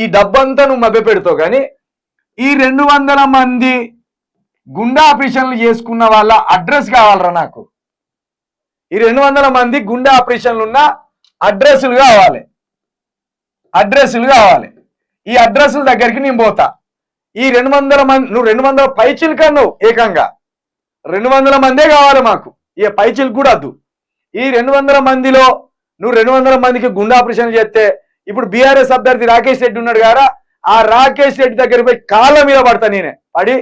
ఈ డబ్బంతా నువ్వు మభ్య పెడతావు. కానీ ఈ 200 మంది గుండె ఆపరేషన్లు చేసుకున్న వాళ్ళ అడ్రస్ కావాలరా నాకు. ఈ 200 మంది గుండె ఆపరేషన్లు ఉన్న అడ్రస్లు కావాలి. ఈ అడ్రస్ల దగ్గరికి నేను పోతా. ఈ 200 మంది, నువ్వు 200 పైచిలు కన్నావు ఏకంగా. 200 మందే కావాలి మాకు, ఇక పైచిలు కూడా వద్దు. ఈ 200 మందిలో నువ్వు 200 మందికి గుండె ఆపరేషన్ చేస్తే, ఇప్పుడు బీఆర్ఎస్ అభ్యర్థి రాకేష్ రెడ్డి ఉన్నాడు కదా, ఆ రాకేష్ రెడ్డి దగ్గర పోయి కాళ్ళ మీద పడతా నేనే. పడి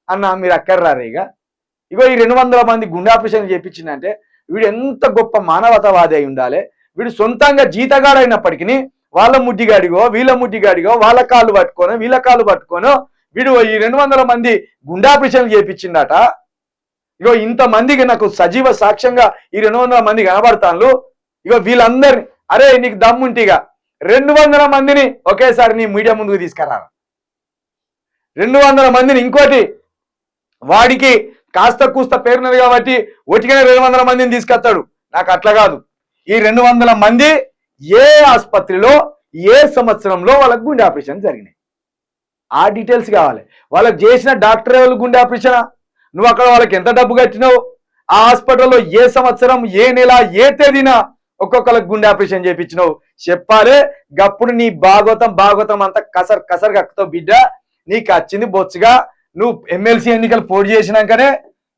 అన్న మీరు అక్కర్రారు ఇగో ఈ 200 మంది గుండె ఆపరేషన్ చేయించిందంటే వీడు ఎంత గొప్ప మానవతావాది అయి ఉండాలి. వీడు సొంతంగా జీతగాడైనప్పటికీ వాళ్ళ ముడ్డిగాడిగో వీళ్ళ ముడ్డిగాడిగో వాళ్ళ కాళ్ళు పట్టుకోను వీళ్ళ కాళ్ళు పట్టుకోను వీడు ఈ 200 మంది గుండె ఆపరేషన్లు చేయించిందట. ఇగో ఇంతమందికి నాకు సజీవ సాక్ష్యంగా ఈ 200 మంది కనబడతాను. ఇగో వీళ్ళందరినీ, అరే నీకు దమ్ముంటిగా 200 మందిని ఒకేసారి నీ మీడియా ముందుకు తీసుకురా. 200 మందిని, ఇంకోటి వాడికి కాస్త కూస్త పేరున్నది కాబట్టి ఒటికనే 200 మందిని తీసుకొస్తాడు. నాకు అట్లా కాదు. ఈ 200 మంది ఏ ఆసుపత్రిలో ఏ సంవత్సరంలో వాళ్ళకు గుండె ఆపరేషన్ జరిగినాయి ఆ డీటెయిల్స్ కావాలి. వాళ్ళకి చేసిన డాక్టర్ ఎవరు గుండె ఆపరేషనా, నువ్వు అక్కడ వాళ్ళకి ఎంత డబ్బు కట్టినావు, ఆ హాస్పిటల్లో ఏ సంవత్సరం ఏ నెల ఏ తేదీన ఒక్కొక్కరికి గుండె ఆపరేషన్ చేయించినావు చెప్పాలి. గప్పుడు నీ భాగవతం అంతా కసరు కక్కుతావు బిడ్డ. నీకు వచ్చింది బొచ్చుగా. నువ్వు ఎమ్మెల్సీ ఎన్నికలు పోటీ చేసినాకనే,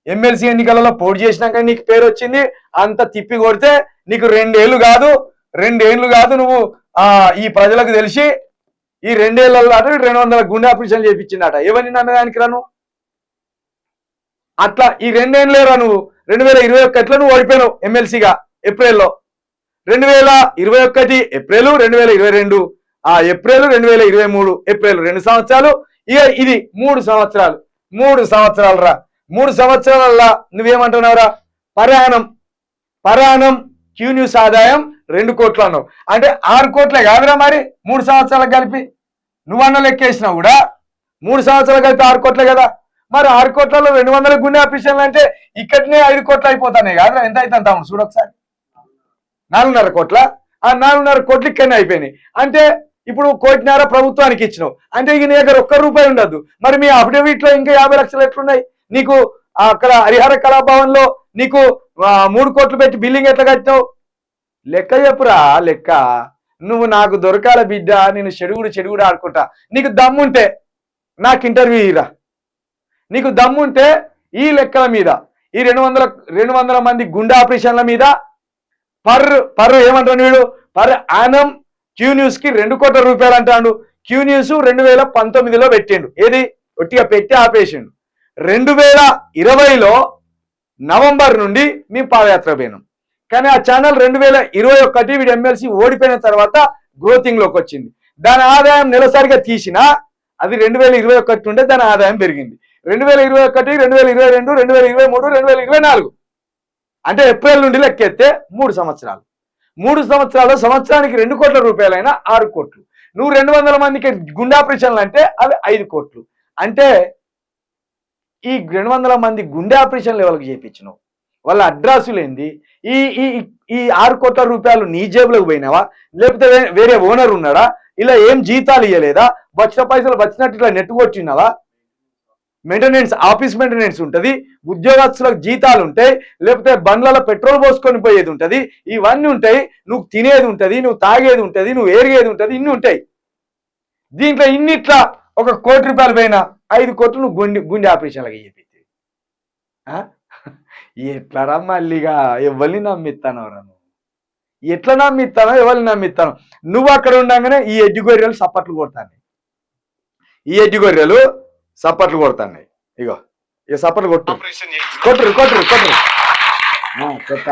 ఎమ్మెల్సీ ఎన్నికలలో పోటీ చేసినాకనే నీకు పేరు వచ్చింది. అంత తిప్పి కొడితే నీకు 2 ఏళ్ళు కాదు నువ్వు ఈ ప్రజలకు తెలిసి ఈ 2 ఏళ్లలో 200 గుండె ఆపరేషన్ చేయించిందట. ఎవరిని నమ్మడానికి రాను అట్లా. ఈ 2 ఏళ్ళేరా నువ్వు 2021లో నువ్వు ఓడిపోయినావు ఎమ్మెల్సీగా ఏప్రిల్లో. 2021 ఏప్రిల్, 2022 ఏప్రిల్, 2023 ఏప్రిల్, 2 సంవత్సరాలు. ఇక ఇది 3 సంవత్సరాలు. 3 సంవత్సరాలు రా. 3 సంవత్సరాలల్లా నువ్వేమంటున్నావురా? పరాణం క్యూ న్యూస్ ఆదాయం 2 కోట్లు అన్నావు. అంటే 6 కోట్లే కాదురా మరి 3 సంవత్సరాలకు కలిపి. నువ్వన్న లెక్కేసినావు కూడా 3 సంవత్సరాలు కలిపి 6 కోట్లే కదా. మరి 6 కోట్లలో 200 గుండె ఆపరేషన్లు అంటే ఇక్కడనే 5 కోట్లు అయిపోతాయి కాదురా. ఎంత అవుతుంది తమ్ముడు చూడు ఒకసారి. 4.5 కోట్ల. ఆ 4.5 కోట్లు ఇక్కడనే అయిపోయినాయి. అంటే ఇప్పుడు 1.5 కోటి ప్రభుత్వానికి ఇచ్చినావు. అంటే ఇక నీ దగ్గర ₹1 ఉండద్దు. మరి మీ అఫిడవిట్ లో ఇంకా 50 లక్షలు ఎట్లున్నాయి నీకు? అక్కడ హరిహర కళాభవన్ లో నీకు 3 కోట్లు పెట్టి బిల్డింగ్ ఎట్లా కట్టినావు? లెక్క చెప్పురా లెక్క. నువ్వు నాకు దొరకాల బిడ్డ. నేను చెడుగుడు ఆడుకుంటా. నీకు దమ్ముంటే నాకు ఇంటర్వ్యూ ఇరా. నీకు దమ్ముంటే ఈ లెక్కల మీద ఈ 200 మంది గుండె ఆపరేషన్ల మీద పర్ ఏమంటాడు వీడు? పర్ యానం క్యూ న్యూస్ కి ₹2 కోట్ల అంటాడు. క్యూ న్యూస్ 2019లో పెట్టిండు. ఏది ఒట్టిగా పెట్టి ఆపేసిండు. 2020లో నవంబర్ నుండి మేము పాదయాత్ర పోయినాం. కానీ ఆ ఛానల్ 2021 వీడు ఎమ్మెల్సీ ఓడిపోయిన తర్వాత గ్రోతింగ్ లోకి వచ్చింది. దాని ఆదాయం నెలసరిగా తీసినా అది 2021 నుండే దాని ఆదాయం పెరిగింది. 2021, 2022, 2023, 2024 అంటే ఏప్రిల్ నుండి లెక్కెత్తే 3 సంవత్సరాలు. 3 సంవత్సరాలు సంవత్సరానికి ₹2 కోట్ల అయినా 6 కోట్లు. నువ్వు 200 మందికి గుండె ఆపరేషన్లు అంటే అవి 5 కోట్లు. అంటే ఈ 200 మంది గుండె ఆపరేషన్లు ఎవరికి చేయించినావు? వాళ్ళ అడ్రస్సులు ఏంది? ఈ 6 కోట్ల రూపాయలు నీ జేబులకు పోయినావా? లేకపోతే వేరే ఓనర్ ఉన్నాడా? ఇలా ఏం జీతాలు ఇవ్వలేదా? వచ్చిన పైసలు వచ్చినట్టు ఇట్లా నెట్టుకొచ్చినావా? మెయింటెనెన్స్, ఆఫీస్ మెయింటెనెన్స్ ఉంటుంది, ఉద్యోగస్తులకు జీతాలు ఉంటాయి, లేకపోతే బండ్లలో పెట్రోల్ పోసుకొని పోయేది ఉంటుంది, ఇవన్నీ ఉంటాయి. నువ్వు తినేది ఉంటుంది, నువ్వు తాగేది ఉంటుంది, నువ్వు ఏరిగేది ఉంటుంది, ఇన్ని ఉంటాయి. దీంట్లో ఇన్నిట్లా ₹1 కోటి పైన 5 కోట్లు నువ్వు గుండె ఆపరేషన్లకి చెప్పి ఎట్లా రా మళ్ళీగా? ఎవరిని నమ్మిస్తానో రా నువ్వు? ఎట్లా నమ్మిస్తానో ఎవరిని నమ్మిస్తాను? నువ్వు అక్కడ ఉండగానే ఈ ఎడ్డి గొర్రెలు సప్పట్లు కొడతాయి. ఇగో ఇక సప్పట్లు కొట్టు.